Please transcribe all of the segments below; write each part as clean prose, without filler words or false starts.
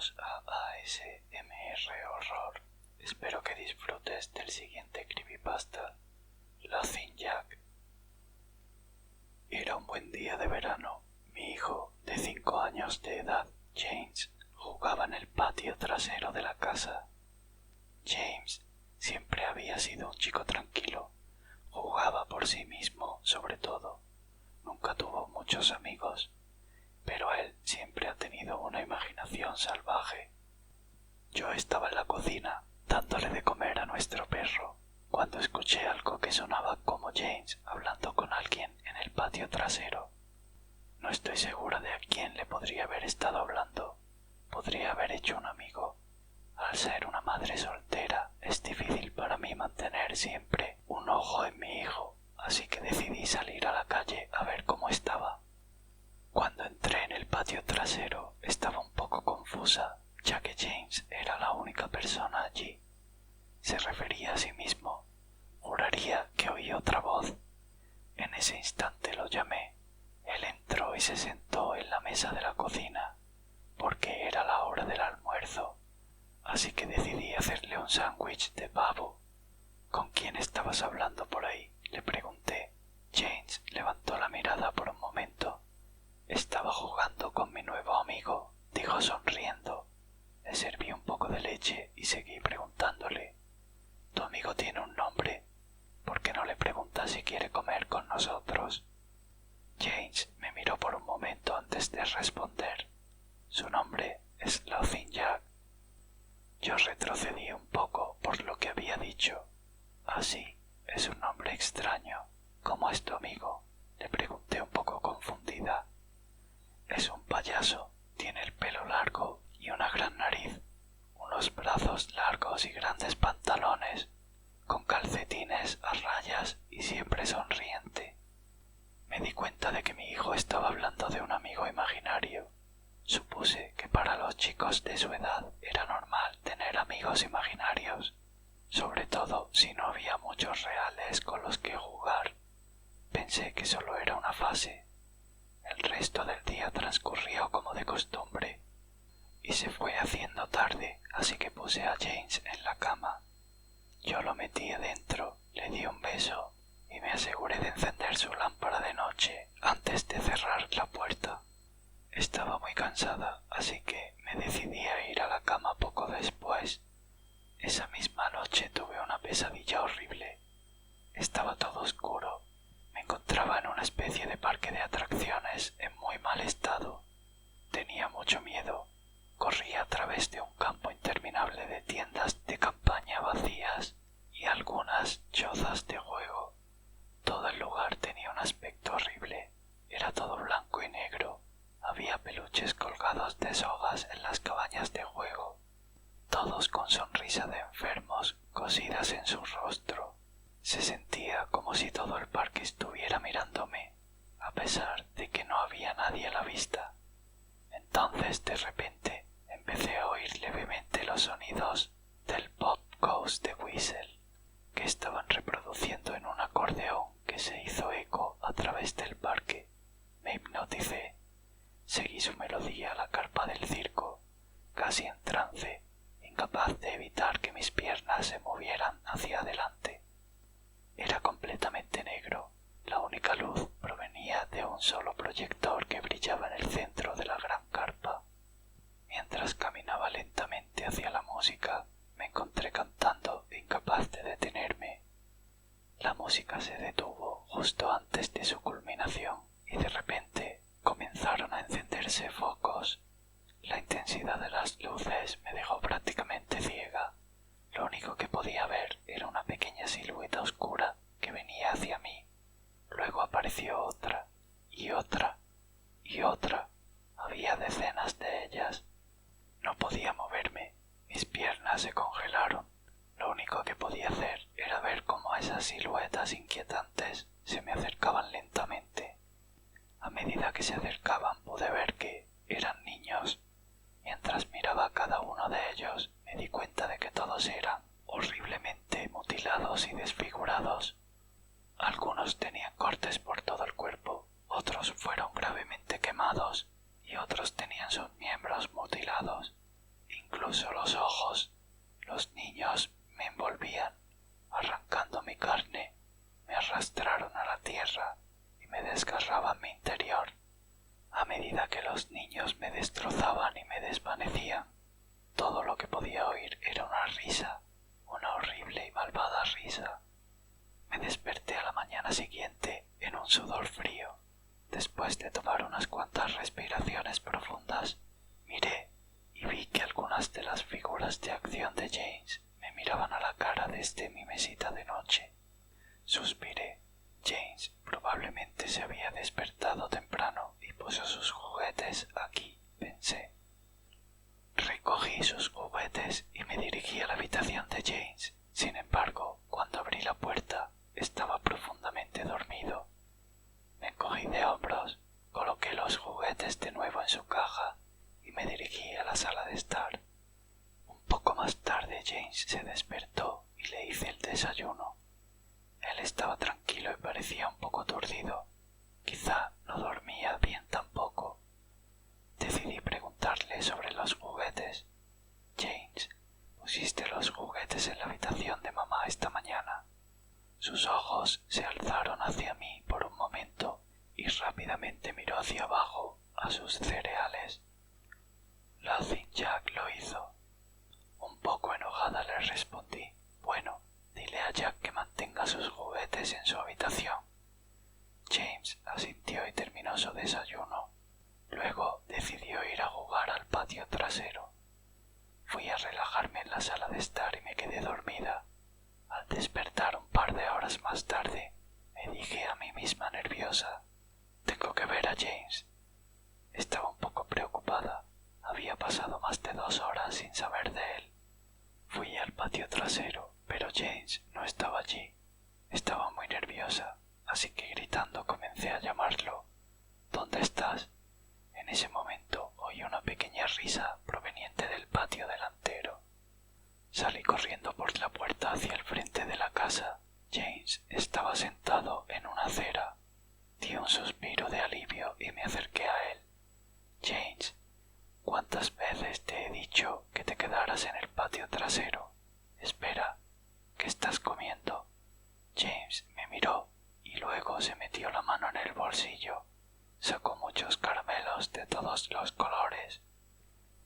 Bienvenidos a ASMR Horror. Espero que disfrutes del siguiente creepypasta, Laughing Jack. Era un buen día de verano. Mi hijo, de 5 años de edad, James, jugaba en el patio trasero de la casa. James siempre había sido un chico tranquilo. Jugaba por sí mismo, sobre todo. Nunca tuvo muchos amigos, pero él siempre ha tenido una imaginación salvaje. Yo estaba en la cocina, dándole de comer a nuestro perro, cuando escuché algo que sonaba como James hablando con alguien en el patio trasero. No estoy segura de a quién le podría haber estado hablando. Podría haber hecho un amigo. Al ser una madre soltera, es difícil para mí mantener siempre un ojo en mi hijo, así que decidí salir a la calle a ver cómo estaba. Cuando entré en el patio trasero estaba un poco confusa, ya que James era la única persona allí. Se refería a sí mismo. Juraría que oí otra voz. En ese instante lo llamé. Él entró y se sentó en la mesa de la cocina, porque era la hora del almuerzo, así que decidí hacerle un sándwich de pavo. ¿Con quién estabas hablando por ahí?, le pregunté. James levantó la mirada por un momento. Estaba jugando con mi nuevo amigo, dijo sonriendo. Le serví un poco de leche y seguí preguntándole. ¿Tu amigo tiene un nombre? ¿Por qué no le preguntas si quiere comer con nosotros? James me miró por un momento antes de responder. Su nombre es Laughing Jack. Yo retrocedí un poco por lo que había dicho. Así, es un nombre extraño. ¿Cómo es tu amigo?, le pregunté un poco confundida. Es un payaso, tiene el pelo largo y una gran nariz, unos brazos largos y grandes pantalones, con calcetines a rayas y siempre sonriente. Me di cuenta de que mi hijo estaba hablando de un amigo imaginario. Supuse que para los chicos de su edad era normal tener amigos imaginarios, sobre todo si no había muchos reales con los que jugar. Pensé que solo era una fase. El resto del día transcurrió como de costumbre, y se fue haciendo tarde, así que puse a James en la cama. Yo lo metí adentro, le di un beso y me aseguré de encender su lámpara de noche antes de cerrar la puerta. Estaba muy cansada, así que me decidí a ir a la cama poco después. Esa misma noche tuve una pesadilla horrible. Estaba todo oscuro. Me encontraba en una especie de parque de atracciones en muy mal estado. Tenía mucho miedo. Corría a través de un campo interminable de tiendas de campaña vacías y algunas chozas de juego. Todo el lugar tenía un aspecto horrible. Era todo blanco y negro. Había peluches colgados de sogas en las cabañas de juego, todos con sonrisa de enfermos cosidas en su rostro. Se sentía como si todo el parque estuviera mirándome, a pesar de que no había nadie a la vista. Entonces, de repente, empecé a oír levemente los sonidos del Pop Goes the Whistle, que estaban reproduciendo en un acordeón que se hizo eco a través del parque. Me hipnoticé. Seguí su melodía a la carpa del circo, casi en trance, incapaz de evitar que mis piernas se movieran hacia adelante. Era completamente negro. La única luz provenía de un solo proyector que brillaba en el centro de la gran carpa. Mientras caminaba lentamente hacia la música, me encontré cantando, incapaz de detenerme. La música se detuvo justo antes de su culminación y de repente comenzaron a encenderse focos. La intensidad de las luces me dejó prácticamente ciega. Lo único que podía ver era una pequeña silueta oscura que venía hacia mí. Luego apareció otra, y otra, y otra. Había decenas de ellas. No podía moverme. Mis piernas se congelaron. Lo único que podía hacer era ver cómo esas siluetas inquietantes se me acercaban lentamente. A medida que se acercaban pude ver que eran niños. Mientras miraba a cada uno de ellos, me di cuenta de que todos eran horriblemente mutilados y desfigurados. Algunos tenían cortes por todo el cuerpo, otros fueron gravemente quemados y otros tenían sus miembros mutilados. incluso los ojos. Los niños me envolvían, arrancando mi carne, me arrastraron a la tierra y me desgarraban mi interior. A medida que los niños me destrozaban y me desvanecían, todo lo que podía oír era una risa, una horrible y malvada risa. Me desperté a la mañana siguiente en un sudor frío. Después de tomar unas cuantas respiraciones profundas, miré y vi que algunas de las figuras de acción de James me miraban a la cara desde mi mesita de noche. Suspiré. James probablemente se había despertado temprano y puso sus juguetes aquí, pensé. Recogí sus juguetes y me dirigí a la habitación de James. Sin embargo, cuando abrí la puerta, estaba profundamente dormido. Me encogí de hombros, coloqué los juguetes de nuevo en su caja y me dirigí a la sala de estar. Un poco más tarde James se despertó y le hice el desayuno. Él estaba tranquilo y parecía un poco aturdido. Quizá no dormía bien tampoco. Decidí preguntarle sobre los juguetes. James, ¿pusiste los juguetes en la habitación de mamá esta mañana? Sus ojos se alzaron hacia mí por un momento y rápidamente miró hacia abajo a sus cereales. Laughing Jack lo hizo. Un poco enojada le respondí: bueno, dile a Jack que mantenga sus juguetes en su habitación. James asintió y terminó su desayuno. Luego decidió ir a jugar al patio trasero. Fui a relajarme en la sala de estar y me quedé dormida. Al despertar un par de horas más tarde, me dije a mí misma nerviosa: tengo que ver a James. Estaba un poco preocupada. Había pasado más de 2 horas sin saber de él. Fui al patio trasero, pero James no estaba allí. Estaba muy nerviosa, así que gritando comencé a llamarlo. ¿Dónde estás? En ese momento oí una pequeña risa proveniente del patio delantero. Salí corriendo por la puerta hacia el frente de la casa. James estaba sentado en una acera. Di un suspiro de alivio y me acerqué a él. James, ¿cuántas veces te he dicho que te quedaras en el patio trasero? Espera, ¿qué estás comiendo? James me miró y luego se metió la mano en el bolsillo. Sacó muchos caramelos de todos los colores.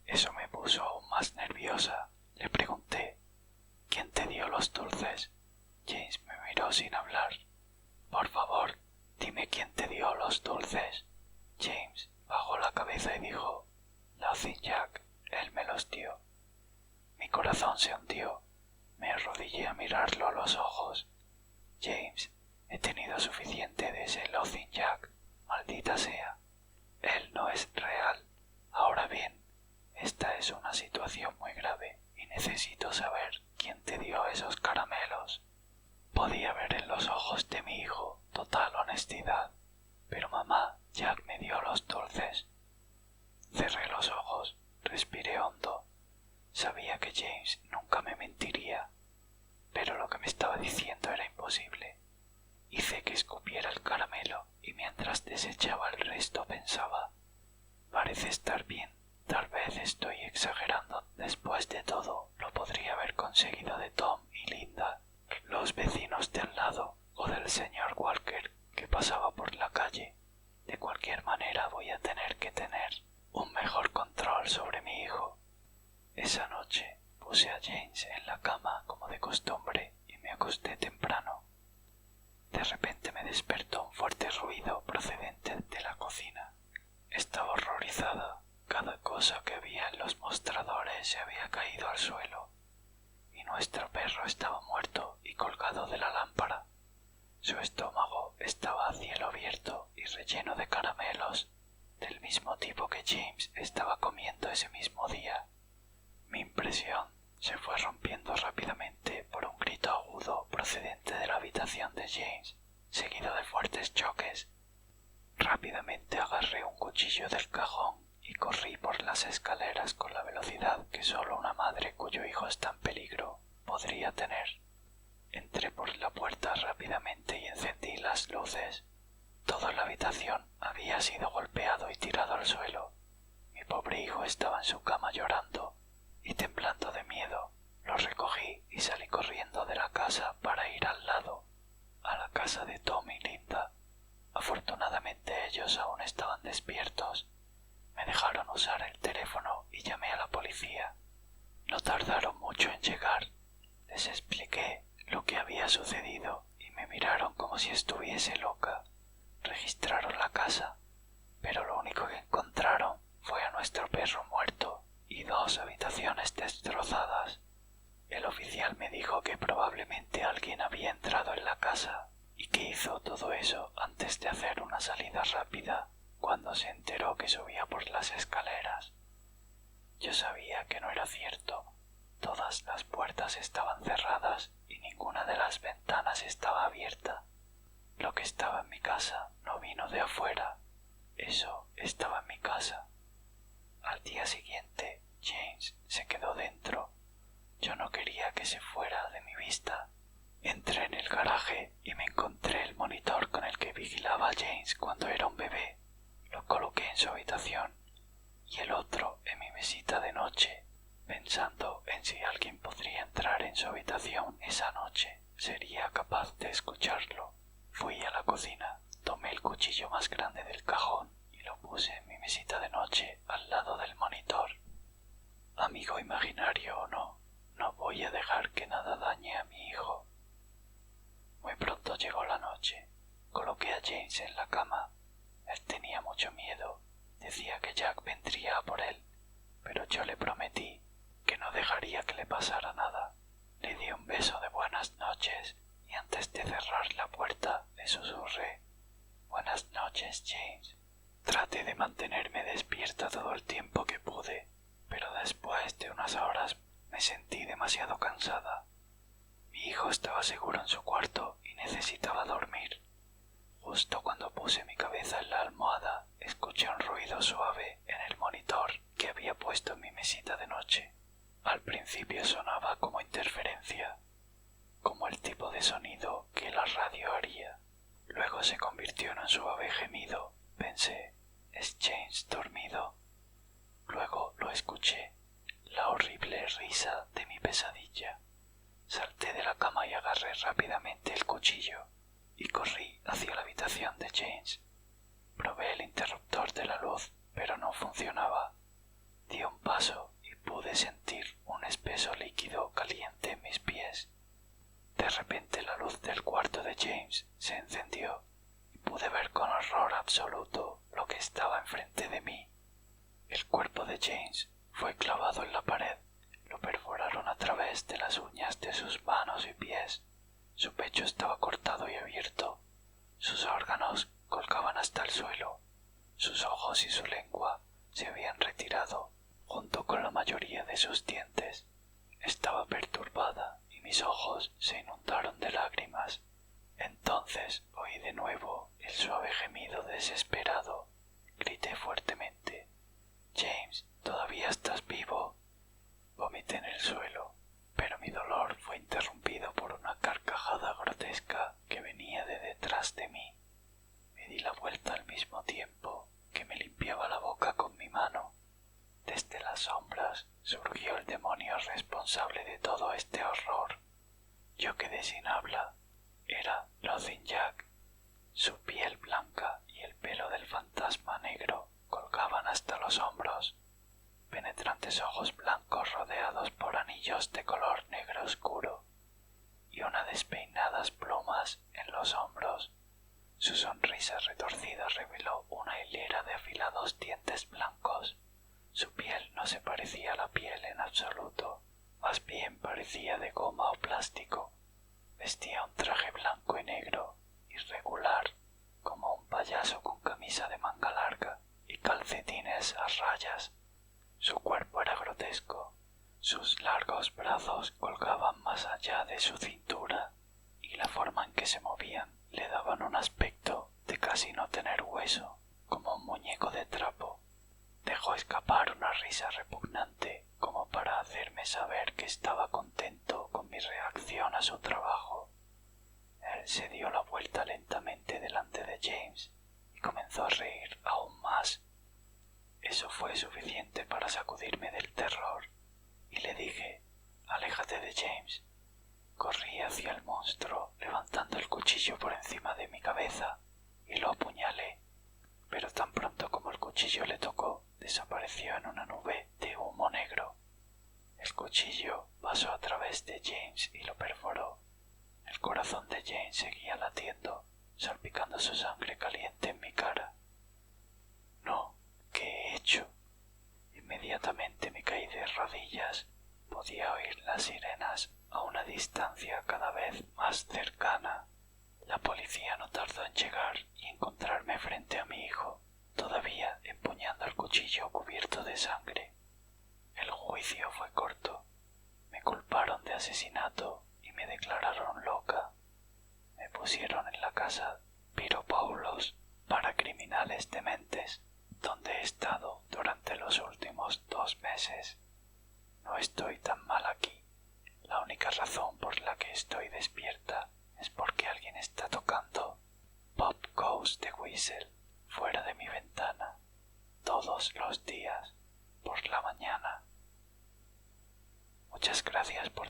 Eso me puso aún más nerviosa. Le pregunté: ¿quién te dio los dulces? James me miró sin hablar. Por favor, dime quién te dio los dulces. James bajó la cabeza y dijo: Laughing Jack, él me los dio. Mi corazón se hundió. Me arrodillé a mirarlo a los ojos. James, he tenido suficiente de ese Laughing Jack. Maldita sea. Él no es real. Ahora bien, esta es una situación muy grave y necesito saber quién te dio esos caramelos. Podía ver en los ojos de mi hijo total honestidad. Pero mamá, Jack me dio los dulces. Cerré los ojos, respiré hondo. Sabía que James nunca me mentiría, pero lo que me estaba diciendo era imposible. Hice que escupiera el caramelo y mientras desechaba el resto pensaba: parece estar bien, tal vez estoy exagerando. Después de todo, lo podría haber conseguido de Tom y Linda, los vecinos de al lado, o del señor Walker que pasaba por la calle. De cualquier manera voy a tener que tener un mejor control sobre mi hijo. Esa noche puse a James en la cama como de costumbre y me acosté temprano. De repente me despertó un fuerte ruido procedente de la cocina. Estaba horrorizada. Cada cosa que había en los mostradores se había caído al suelo, y nuestro perro estaba muerto y colgado de la lámpara. Su estómago estaba a cielo abierto y relleno de caramelos, del mismo tipo que James estaba comiendo ese mismo día. Mi impresión se fue rompiendo rápidamente por un grito agudo procedente de la habitación de James, seguido de fuertes choques. Rápidamente agarré un cuchillo del cajón y corrí por las escaleras con la velocidad que solo una madre cuyo hijo está en peligro podría tener. Entré por la puerta rápidamente y encendí las luces. Toda la habitación había sido golpeado y tirado al suelo. Mi pobre hijo estaba en su cama llorando. y temblando de miedo, los recogí y salí corriendo de la casa para ir al lado, a la casa de Tom y Linda. Afortunadamente ellos aún estaban despiertos. Me dejaron usar el teléfono y llamé a la policía. No tardaron mucho en llegar. Les expliqué lo que había sucedido y me miraron como si estuviese loca. Registraron la casa, pero lo único que encontraron fue a nuestro perro muerto y 2 habitaciones destrozadas. El oficial me dijo que probablemente alguien había entrado en la casa y que hizo todo eso antes de hacer una salida rápida cuando se enteró que subía por las escaleras. Yo sabía que no era cierto. Todas las puertas estaban cerradas y ninguna de las ventanas estaba abierta. Lo que estaba en mi casa no vino de afuera. Eso estaba en mi casa. Al día siguiente, James se quedó dentro. Yo no quería que se fuera de mi vista. Entré en el garaje y me encontré el monitor con el que vigilaba a James cuando era un bebé. Lo coloqué en su habitación y el otro en mi mesita de noche, pensando en si alguien podría entrar en su habitación esa noche. Sería capaz de escucharlo. Fui a la cocina, tomé el cuchillo más grande del cajón y lo puse en mi mesita de noche al lado del monitor. Amigo imaginario o no, no voy a dejar que nada dañe a mi hijo. Muy pronto llegó la noche. Coloqué a James en la cama. Él tenía mucho miedo. Decía que Jack vendría a por él, pero yo le prometí que no dejaría que le pasara nada. Le di un beso de buenas noches y antes de cerrar la puerta le susurré: «Buenas noches, James». Traté de mantenerme despierta todo el tiempo que pude, pero después de unas horas me sentí demasiado cansada. Mi hijo estaba seguro en su cuarto y necesitaba dormir. Justo cuando puse mi cabeza en la almohada, escuché un ruido suave en el monitor que había puesto en mi mesita de noche. Al principio sonaba como interferencia, como el tipo de sonido que la radio haría. Luego se convirtió en un suave gemido. Pensé, ¿es James dormido? Luego lo escuché, la horrible risa de mi pesadilla. Salté de la cama y agarré rápidamente el cuchillo y corrí hacia la habitación de James. Probé el interruptor de la luz, pero no funcionaba. Di un paso y pude sentir un espeso líquido caliente en mis pies. De repente la luz del cuarto de James se encendió y pude ver con horror absoluto lo que estaba enfrente de mí. El cuerpo de James fue clavado en la pared. Lo perforaron a través de las uñas de sus manos y pies. Su pecho estaba cortado y abierto. Sus órganos colgaban hasta el suelo. Sus ojos y su lengua se habían retirado, junto con la mayoría de sus dientes. Estaba perturbada y mis ojos se inundaron de lágrimas. Entonces oí de nuevo el suave gemido desesperado. Grité fuertemente: «James, ¿todavía estás vivo?» Vomité en el suelo, pero mi dolor fue interrumpido por una carcajada grotesca que venía de detrás de mí. Me di la vuelta al mismo tiempo que me limpiaba la boca con mi mano. Desde las sombras surgió el demonio responsable de todo este horror. Yo quedé sin habla. Era Lothing Jack. Su piel blanca y el pelo del fantasma negro colgaban hasta los hombros. Penetrantes ojos blancos rodeados por anillos de color negro oscuro y unas despeinadas plumas en los hombros. Su sonrisa retorcida reveló una hilera de afilados dientes blancos. Su piel no se parecía a la piel en absoluto, más bien parecía de goma o plástico. Vestía un traje blanco y negro, irregular, como un payaso con camisa de manga larga y calcetines a rayas. Su cuerpo era grotesco. Sus largos brazos colgaban más allá de su cintura y la forma en que se movían le daban un aspecto de casi no tener hueso, como un muñeco de trapo. Dejó escapar una risa repugnante como para hacerme saber que estaba contento sonriendo, salpicando su sangre caliente en mi cara. No, ¿qué he hecho? Inmediatamente me caí de rodillas. Podía oír las sirenas a una distancia cada vez más cercana. La policía no tardó en llegar y encontrarme frente a mi hijo, todavía empuñando el cuchillo cubierto de sangre. El juicio fue corto. Me culparon de asesinato y me declararon loca. Me pusieron en la casa Piropoulos para criminales dementes, donde he estado durante los últimos 2 meses. No estoy tan mal aquí. La única razón por la que estoy despierta es porque alguien está tocando Pop Goes the Whistle fuera de mi ventana, todos los días, por la mañana. Muchas gracias por